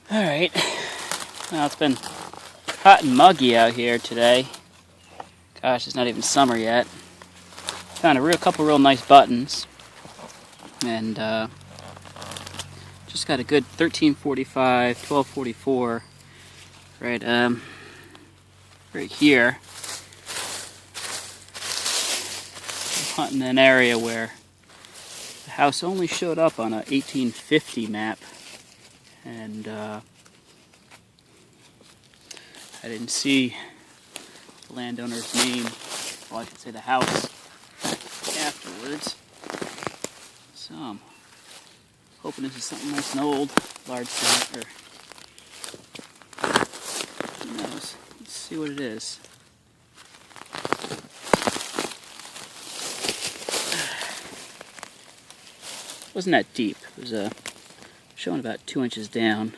Alright, well, it's been hot and muggy out here today. Gosh, it's not even summer yet. Found a couple real nice buttons, and just got a good 1345, 1244 right here. I'm hunting an area where the house only showed up on a 1850 map, and I didn't see the landowner's name, well, I should say the house, afterwards. So I'm hoping this is something nice and old, large stat, or who knows. Let's see what it is. It wasn't that deep. It was showing about 2 inches down.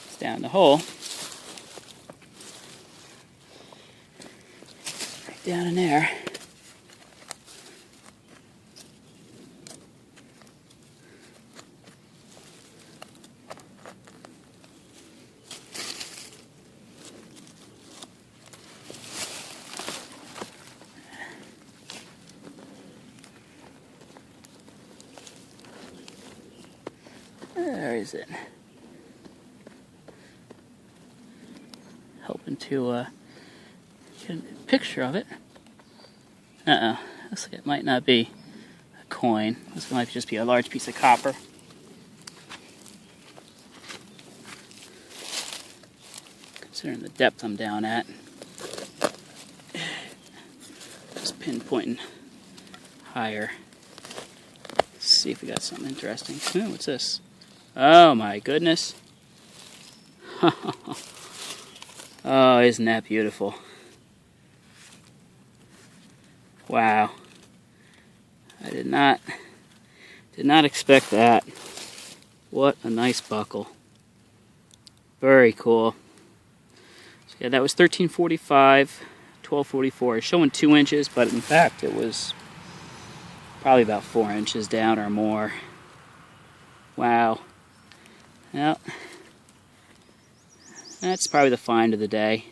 It's down the hole. Right down in there. Where is it? Hoping to get a picture of it. Looks like it might not be a coin. This might just be a large piece of copper. Considering the depth I'm down at. Just pinpointing higher. Let's see if we got something interesting. Ooh, what's this? Oh my goodness. Oh, isn't that beautiful? Wow. I did not expect that. What a nice buckle. Very cool. So yeah, that was 1345, 1244. It's showing 2 inches, but in fact it was probably about 4 inches down or more. Wow. Well, that's probably the find of the day.